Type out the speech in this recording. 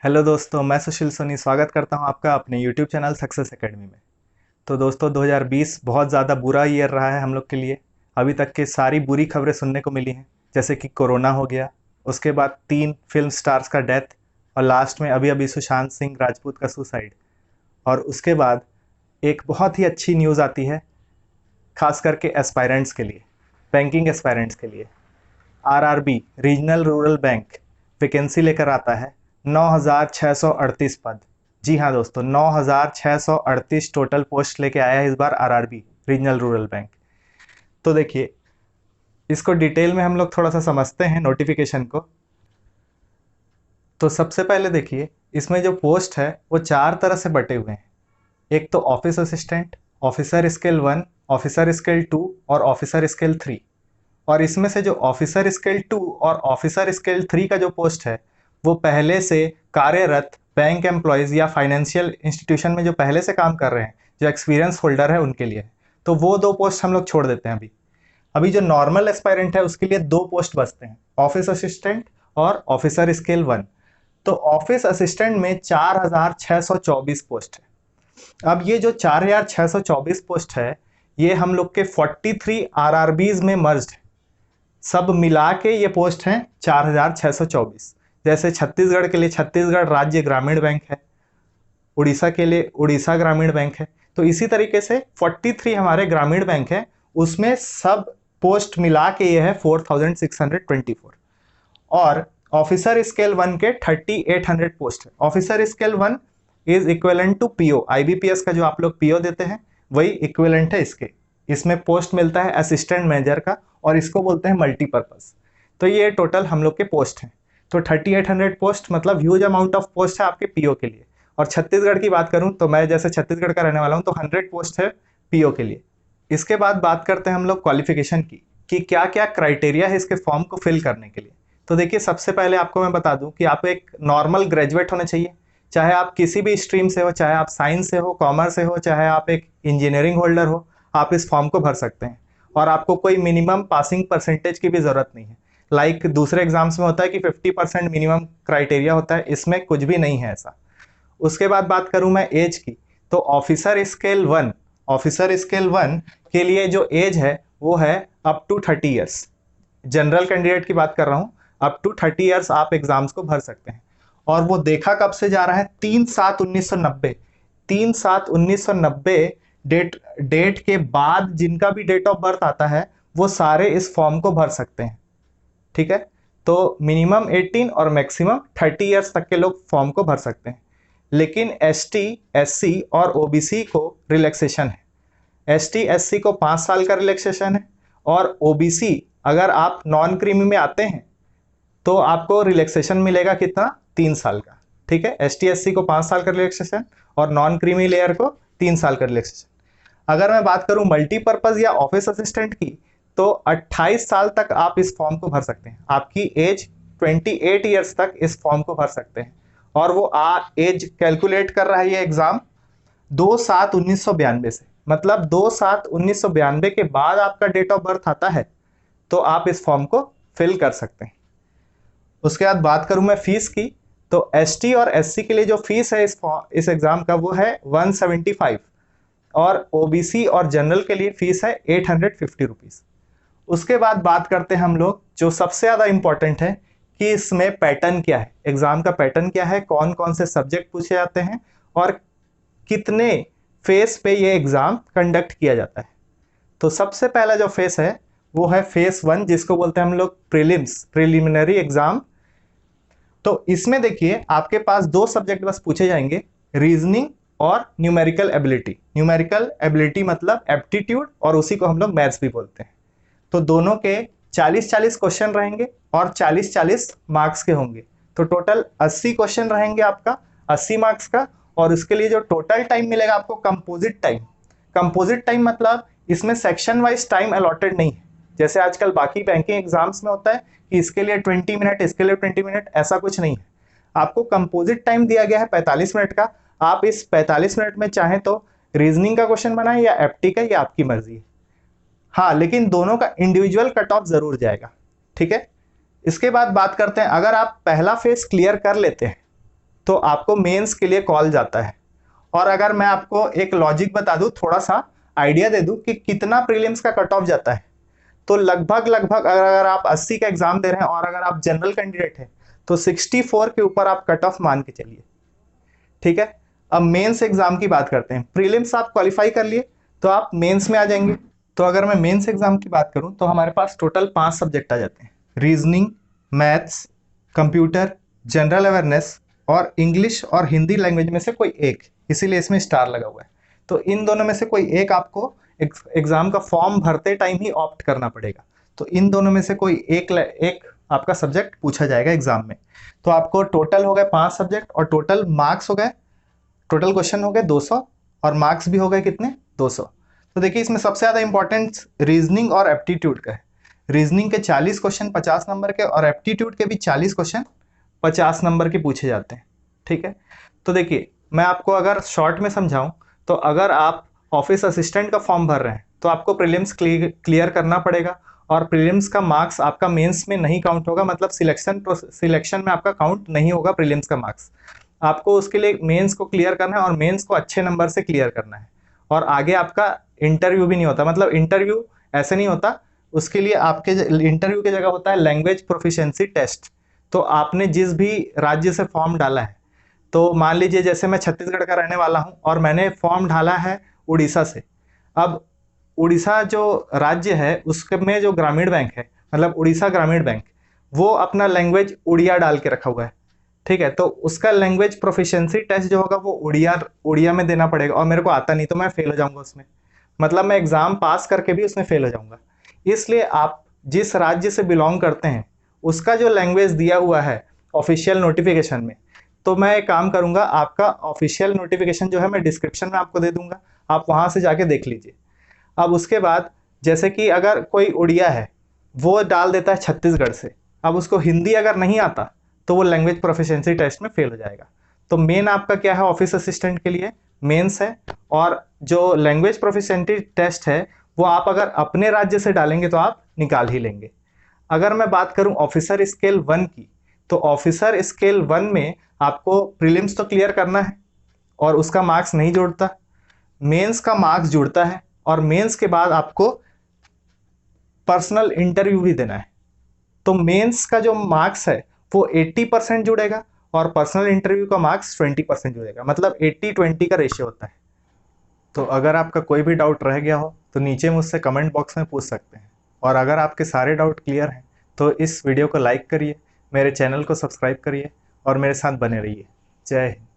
Hello दोस्तों, मैं सुशील सोनी स्वागत करता हूं आपका अपने यूट्यूब चैनल सक्सेस एकेडमी में। तो दोस्तों 2020 बहुत ज़्यादा बुरा ईयर रहा है हम लोग के लिए। अभी तक के सारी बुरी खबरें सुनने को मिली हैं, जैसे कि कोरोना हो गया, उसके बाद 3 फिल्म स्टार्स का डेथ, और लास्ट में अभी अभी सुशांत सिंह राजपूत का सुसाइड। और उसके बाद एक बहुत ही अच्छी न्यूज़ आती है, खास करके एस्पायरेंट्स के लिए, बैंकिंग एस्पायरेंट्स के लिए। RRB regional rural bank vacancy लेकर आता है 9,638 पद। जी हाँ दोस्तों, 9,638 टोटल पोस्ट लेके आया है इस बार आरआरबी रीजनल रूरल बैंक। तो देखिए, इसको डिटेल में हम लोग थोड़ा सा समझते हैं नोटिफिकेशन को। तो सबसे पहले देखिए, इसमें जो पोस्ट है वो 4 तरह से बटे हुए हैं। एक तो office assistant, officer scale 1, officer scale 2 और ऑफिसर स्केल 3। और इसमें से जो ऑफिसर स्केल 2 और ऑफिसर स्केल 3 का जो पोस्ट है, वो पहले से कार्यरत बैंक एम्प्लॉयज़ या फाइनेंशियल इंस्टीट्यूशन में जो पहले से काम कर रहे हैं, जो एक्सपीरियंस होल्डर है उनके लिए। तो वो 2 पोस्ट हम लोग छोड़ देते हैं अभी। अभी जो नॉर्मल एस्पायरेंट है उसके लिए 2 पोस्ट बचते हैं, ऑफिस असिस्टेंट और ऑफिसर स्केल 1। तो ऑफिस असिस्टेंट में 4,624 पोस्ट है। अब ये जो 4,624 पोस्ट है, ये हम लोग के 43 आरआरबीज में मर्ज्ड है। सब मिला के ये पोस्ट हैं 4,624। जैसे छत्तीसगढ़ के लिए छत्तीसगढ़ राज्य ग्रामीण बैंक है, उड़ीसा के लिए उड़ीसा ग्रामीण बैंक है, तो इसी तरीके से 43 हमारे ग्रामीण बैंक है, उसमें सब पोस्ट मिला के ये है 4,624। और ऑफिसर स्केल 1 के 3,800 पोस्ट है। Officer scale 1 is equivalent to PO, IBPS का जो आप लोग पीओ देते हैं वही इक्विवेलेंट है इसके। इसमें पोस्ट मिलता है असिस्टेंट मैनेजर का, और इसको बोलते हैं मल्टीपर्पज। तो ये टोटल हम लोग के पोस्ट हैं। तो 3,800 पोस्ट मतलब ह्यूज अमाउंट ऑफ पोस्ट है आपके पीओ के लिए। और छत्तीसगढ़ की बात करूं तो मैं जैसे छत्तीसगढ़ का रहने वाला हूं, तो 100 पोस्ट है पीओ के लिए। इसके बाद बात करते हैं हम लोग क्वालिफिकेशन की, कि क्या क्या क्राइटेरिया है इसके फॉर्म को फिल करने के लिए। तो देखिए, सबसे पहले आपको मैं बता दूं कि आप एक नॉर्मल ग्रेजुएट होने चाहिए, चाहे आप किसी भी स्ट्रीम से हो, चाहे आप साइंस से हो, कॉमर्स से हो, चाहे आप एक इंजीनियरिंग होल्डर हो, आप इस फॉर्म को भर सकते हैं। और आपको कोई मिनिमम पासिंग परसेंटेज की भी ज़रूरत नहीं है। लाइक दूसरे एग्जाम्स में होता है कि 50% मिनिमम क्राइटेरिया होता है, इसमें कुछ भी नहीं है ऐसा। उसके बाद बात करूं मैं एज की, तो ऑफिसर स्केल 1 के लिए जो एज है वो है up to 30 years. General candidate की बात कर रहा हूं, अप टू 30 ईयर्स आप एग्जाम्स को भर सकते हैं। और वो देखा कब से जा रहा है? 3/7/1990। 3/7/1990 डेट के बाद जिनका भी डेट ऑफ बर्थ आता है वो सारे इस फॉर्म को भर सकते हैं। ठीक है, तो मिनिमम 18 और मैक्सिमम 30 ईयर्स तक के लोग फॉर्म को भर सकते हैं। लेकिन एसटी, एससी और ओबीसी को रिलैक्सेशन है। एसटी एससी को 5 साल का रिलैक्सेशन है, और ओबीसी अगर आप नॉन क्रीमी में आते हैं तो आपको रिलैक्सेशन मिलेगा कितना? 3 साल का। ठीक है, एसटी एससी को 5 साल का रिलैक्सेशन और नॉन क्रीमी लेयर को 3 साल का रिलैक्सेशन। अगर मैं बात करूं मल्टीपर्पज या ऑफिस असिस्टेंट की, तो 28 साल तक आप इस फॉर्म को भर सकते हैं। आपकी एज 28 ईयर्स तक इस फॉर्म को भर सकते हैं। और वो एज कैलकुलेट कर रहा है ये एग्जाम 2/7/1992 से, मतलब 2/7/1992 के बाद आपका डेट ऑफ बर्थ आता है तो आप इस फॉर्म को फिल कर सकते हैं। उसके बाद बात करूं मैं फीस की, तो एसटी और एससी के लिए जो फीस है इस एग्जाम का वो है 175, और ओबीसी और जनरल के लिए फीस है 850 रुपीज। उसके बाद बात करते हैं हम लोग जो सबसे ज्यादा इंपॉर्टेंट है, कि इसमें पैटर्न क्या है, एग्जाम का पैटर्न क्या है, कौन कौन से सब्जेक्ट पूछे जाते हैं, और कितने फेस पे ये एग्जाम कंडक्ट किया जाता है। तो सबसे पहला जो फेस है वो है फेस 1, जिसको बोलते हैं हम लोग प्रीलिम्स, प्रिलिमिनरी एग्जाम। तो इसमें देखिए, आपके पास 2 सब्जेक्ट बस पूछे जाएंगे, रीजनिंग और न्यूमेरिकल एबिलिटी। न्यूमेरिकल एबिलिटी मतलब एप्टीट्यूड, और उसी को हम लोग मैथ्स भी बोलते हैं। तो दोनों के 40-40 क्वेश्चन रहेंगे और 40-40 मार्क्स के होंगे। तो टोटल 80 क्वेश्चन रहेंगे आपका, 80 मार्क्स का। और उसके लिए जो टोटल टाइम मिलेगा आपको, कंपोजिट टाइम। कंपोजिट टाइम मतलब इसमें सेक्शन वाइज टाइम अलॉटेड नहीं है, जैसे आजकल बाकी बैंकिंग एग्जाम्स में होता है कि इसके लिए 20 मिनट, इसके लिए 20 मिनट, ऐसा कुछ नहीं है। आपको कंपोजिट टाइम दिया गया है 45 मिनट का। आप इस 45 मिनट में चाहें तो रीजनिंग का क्वेश्चन बनाएं या एप्टी का, ये आपकी मर्जी है। हाँ, लेकिन दोनों का इंडिविजुअल कट ऑफ जरूर जाएगा। ठीक है, इसके बाद बात करते हैं, अगर आप पहला फेज क्लियर कर लेते हैं तो आपको मेंस के लिए कॉल जाता है। और अगर मैं आपको एक लॉजिक बता दूं, थोड़ा सा आइडिया दे दूं कि कितना प्रीलिम्स का कट ऑफ जाता है, तो लगभग लगभग अगर आप 80 का एग्जाम दे रहे हैं और अगर आप जनरल कैंडिडेट हैं तो 64 के ऊपर आप कट ऑफ मान के चलिए। ठीक है, अब मेंस एग्जाम की बात करते हैं। प्रीलिम्स आप क्वालिफाई कर लिए तो आप मेंस में आ जाएंगे। तो अगर मैं मेंस एग्जाम की बात करूं तो हमारे पास टोटल 5 सब्जेक्ट आ जाते हैं, reasoning, maths, computer, general awareness और इंग्लिश और हिंदी लैंग्वेज में से कोई एक, इसीलिए इसमें स्टार लगा हुआ है। तो इन दोनों में से कोई एक आपको एग्जाम का फॉर्म भरते टाइम ही ऑप्ट करना पड़ेगा। तो इन दोनों में से कोई एक आपका सब्जेक्ट पूछा जाएगा एग्जाम में। तो आपको टोटल हो गए 5 सब्जेक्ट और टोटल मार्क्स हो गए, टोटल क्वेश्चन हो गए 200 और मार्क्स भी हो गए कितने, 200। तो देखिए इसमें सबसे ज़्यादा इंपॉर्टेंट रीजनिंग और एप्टीट्यूड का है। रीजनिंग के 40 क्वेश्चन 50 नंबर के और एप्टीट्यूड के भी 40 क्वेश्चन 50 नंबर के पूछे जाते हैं। ठीक है, तो देखिए मैं आपको अगर शॉर्ट में समझाऊं तो अगर आप ऑफिस असिस्टेंट का फॉर्म भर रहे हैं तो आपको प्रीलिम्स क्लियर करना पड़ेगा और प्रीलिम्स का मार्क्स आपका मेंस में नहीं काउंट होगा, मतलब सिलेक्शन में आपका काउंट नहीं होगा प्रीलिम्स का मार्क्स। आपको उसके लिए मेंस को क्लियर करना है और मेंस को अच्छे नंबर से क्लियर करना है। और आगे आपका इंटरव्यू भी नहीं होता, मतलब इंटरव्यू ऐसे नहीं होता, उसके लिए आपके इंटरव्यू की जगह होता है लैंग्वेज प्रोफिशिएंसी टेस्ट। तो आपने जिस भी राज्य से फॉर्म डाला है, तो मान लीजिए जैसे मैं छत्तीसगढ़ का रहने वाला हूं और मैंने फॉर्म डाला है उड़ीसा से। अब उड़ीसा जो राज्य है उसके में जो ग्रामीण बैंक है, मतलब उड़ीसा ग्रामीण बैंक, वो अपना लैंग्वेज उड़िया डाल के रखा हुआ है। ठीक है, तो उसका लैंग्वेज प्रोफिशिएंसी टेस्ट जो होगा वो उड़िया में देना पड़ेगा और मेरे को आता नहीं तो मैं फेल हो जाऊंगा उसमें, मतलब मैं एग्जाम पास करके भी उसमें फेल हो जाऊंगा। इसलिए आप जिस राज्य से बिलोंग करते हैं उसका जो लैंग्वेज दिया हुआ है ऑफिशियल नोटिफिकेशन में, तो मैं एक काम करूंगा, आपका ऑफिशियल नोटिफिकेशन जो है मैं डिस्क्रिप्शन में आपको दे दूंगा, आप वहां से जाके देख लीजिए। अब उसके बाद जैसे कि अगर कोई उड़िया है वो डाल देता है छत्तीसगढ़ से, अब उसको हिंदी अगर नहीं आता तो वो लैंग्वेज प्रोफिशिएंसी टेस्ट में फेल हो जाएगा। तो मेन आपका क्या है ऑफिस असिस्टेंट के लिए, मेंस है। और जो लैंग्वेज प्रोफिशिएंसी टेस्ट है वो आप अगर अपने राज्य से डालेंगे तो आप निकाल ही लेंगे। अगर मैं बात करूं ऑफिसर स्केल 1 की, तो ऑफिसर स्केल 1 में आपको प्रीलिम्स तो क्लियर करना है और उसका मार्क्स नहीं जुड़ता, मेंस का मार्क्स जुड़ता है और मेंस के बाद आपको पर्सनल इंटरव्यू भी देना है। तो मेंस का जो मार्क्स है वो 80% जुड़ेगा और पर्सनल इंटरव्यू का मार्क्स 20% जुड़ेगा, मतलब 80-20 का रेशियो होता है। तो अगर आपका कोई भी डाउट रह गया हो तो नीचे मुझसे कमेंट बॉक्स में पूछ सकते हैं। और अगर आपके सारे डाउट क्लियर हैं तो इस वीडियो को लाइक करिए, मेरे चैनल को सब्सक्राइब करिए और मेरे साथ बने रहिए। जय हिंद।